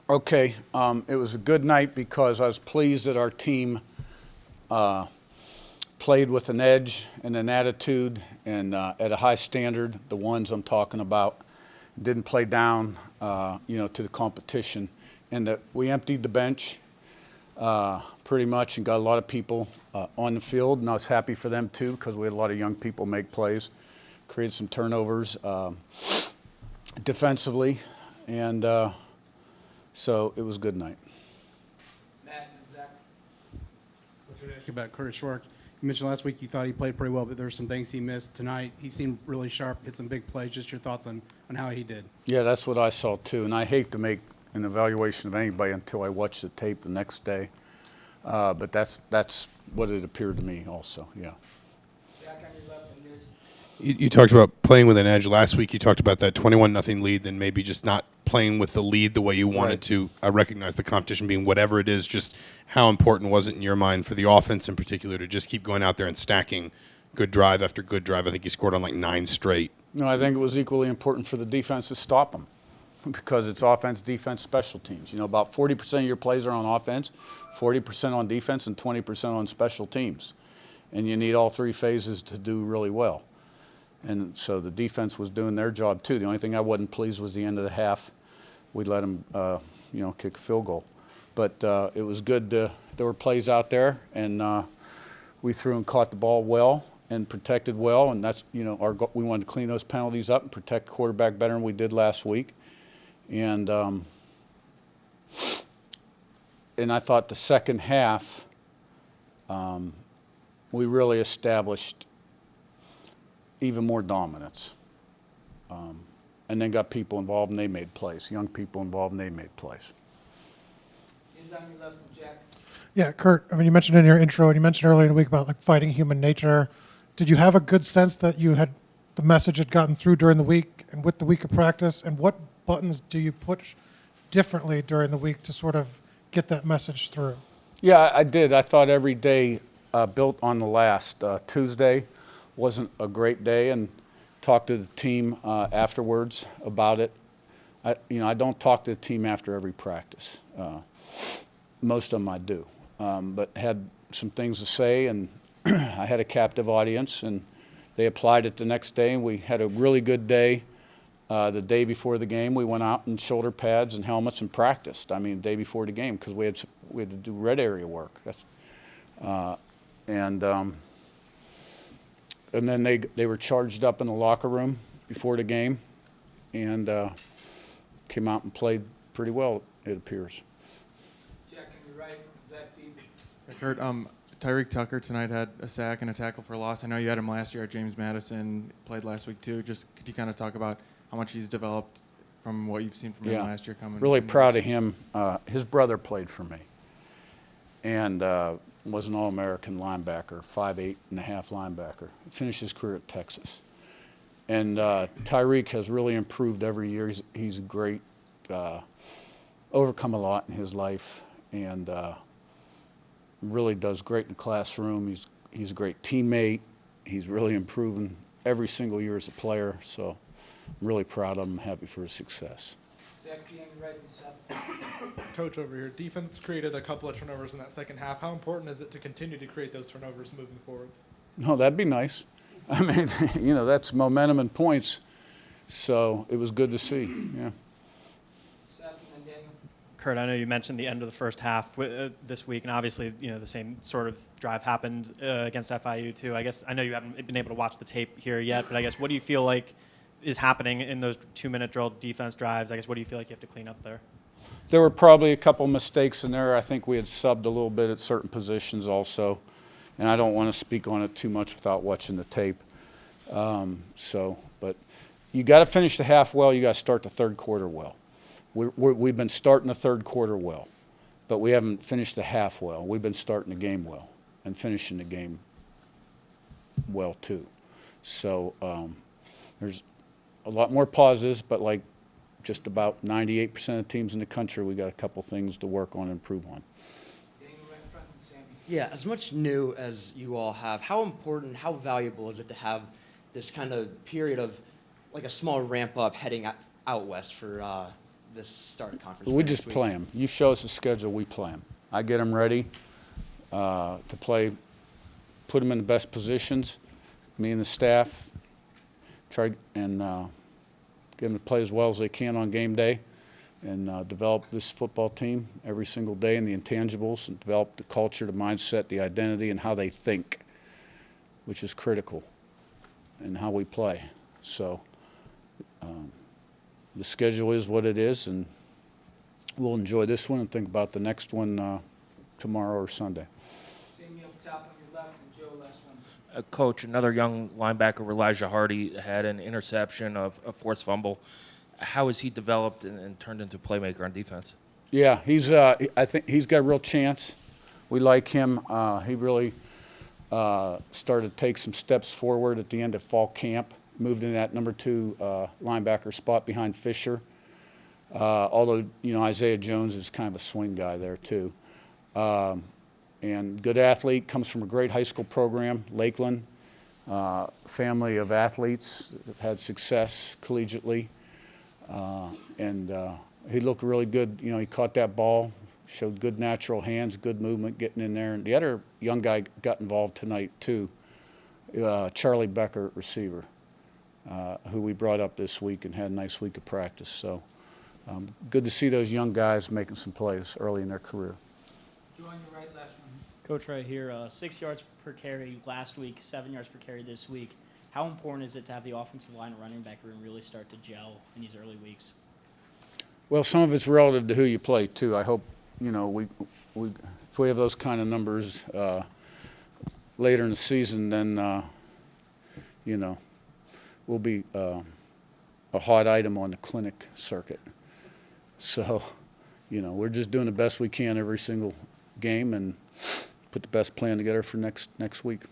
Okay, it was a good night because I was pleased that our team played with an edge and an attitude and at a high standard, the ones I'm talking about. Didn't play down, to the competition. And that we emptied the bench pretty much and got a lot of people on the field, and I was happy for them too because we had a lot of young people make plays, created some turnovers defensively, and so it was a good night. Matt and Zach. What should I ask you about Curt Schwartz? You mentioned last week you thought he played pretty well, but there's some things he missed tonight. He seemed really sharp, hit some big plays. Just your thoughts on how he did. Yeah, that's what I saw too, and I hate to make an evaluation of anybody until I watch the tape the next day, but that's what it appeared to me also, yeah. Zach on your left and this. You talked about playing with an edge last week. You talked about that 21-0 lead, then maybe just not playing with the lead the way you wanted Right. to. I recognize the competition being whatever it is. Just how important was it in your mind for the offense in particular to just keep going out there and stacking good drive after good drive? I think you scored on like 9 straight. No, I think it was equally important for the defense to stop them because it's offense, defense, special teams. About 40% of your plays are on offense, 40% on defense, and 20% on special teams. And you need all three phases to do really well. And so the defense was doing their job too. The only thing I wasn't pleased was the end of the half. We let them, kick a field goal. But it was good. There were plays out there, and we threw and caught the ball well and protected well. And that's, our goal. We wanted to clean those penalties up and protect the quarterback better than we did last week. And I thought the second half, we really established even more dominance. And then got people involved and they made plays, young people involved and they made plays. Is on your left and Jack. Yeah, Curt, you mentioned in your intro and you mentioned earlier in the week about fighting human nature. Did you have a good sense that the message had gotten through during the week and with the week of practice? And what buttons do you push differently during the week to sort of get that message through? Yeah, I did. I thought every day built on the last. Tuesday wasn't a great day, and talked to the team afterwards about it. I don't talk to the team after every practice. Most of them I do, but had some things to say, and I had a captive audience, and they applied it the next day, and we had a really good day. The day before the game, we went out in shoulder pads and helmets and practiced. The day before the game because we had to do red area work. And then they were charged up in the locker room before the game, and came out and played pretty well. It appears. Jack on your right, Zach B. Curt, Tyreek Tucker tonight had a sack and a tackle for loss. I know you had him last year at James Madison, played last week too. Just could you kind of talk about how much he's developed from what you've seen from him last year coming? Really proud of him. His brother played for me, and was an All-American linebacker, 5'8" and a half linebacker. Finished his career at Texas. And Tyreek has really improved every year. He's great, overcome a lot in his life, and really does great in the classroom. He's a great teammate. He's really improving every single year as a player. So I'm really proud of him, happy for his success. Zach B on your right and Seth. Coach over here, defense created a couple of turnovers in that second half. How important is it to continue to create those turnovers moving forward? No, that'd be nice. That's momentum and points. So it was good to see, yeah. Seth and then Daniel. Curt, I know you mentioned the end of the first half this week, and obviously, the same sort of drive happened against FIU too. I guess I know you haven't been able to watch the tape here yet, but I guess what do you feel like is happening in those 2-minute drill defense drives? I guess what do you feel like you have to clean up there? There were probably a couple mistakes in there. I think we had subbed a little bit at certain positions also, and I don't want to speak on it too much without watching the tape. But you got to finish the half well. You got to start the third quarter well. We've been starting the third quarter well, but we haven't finished the half well. We've been starting the game well and finishing the game well too. So there's a lot more positives, but like just about 98% of teams in the country, we got a couple things to work on and improve on. Daniel right in front and Sammy. Yeah, as much new as you all have, how important, how valuable is it to have this kind of period of like a small ramp up heading out west for this start of conference? We play just next week? play them. You show us the schedule, we play them. I get them ready to play, put them in the best positions. Me and the staff try and get them to play as well as they can on game day, and develop this football team every single day, and the intangibles, and develop the culture, the mindset, the identity, and how they think, which is critical, and how we play. So the schedule is what it is, and we'll enjoy this one and think about the next one tomorrow or Sunday. Sammy up top on your left, and Joe last one. Coach, another young linebacker, Elijah Hardy, had an interception of a forced fumble. How has he developed and turned into a playmaker on defense? Yeah, I think he's got a real chance. We like him. He really started to take some steps forward at the end of fall camp. Moved in that number 2 linebacker spot behind Fisher. Although, Isaiah Jones is kind of a swing guy there too. And good athlete, comes from a great high school program, Lakeland. Family of athletes that have had success collegiately. And he looked really good. He caught that ball, showed good natural hands, good movement getting in there. And the other young guy got involved tonight too, Charlie Becker, receiver, who we brought up this week and had a nice week of practice. So good to see those young guys making some plays early in their career. Joe on your right, last one. Coach, right here, 6 yards per carry last week, 7 yards per carry this week. How important is it to have the offensive line and running back room really start to gel in these early weeks? Well, some of it's relative to who you play too. I hope if we have those kind of numbers later in the season, then we'll be a hot item on the clinic circuit. So, we're just doing the best we can every single game and put the best plan together for next week.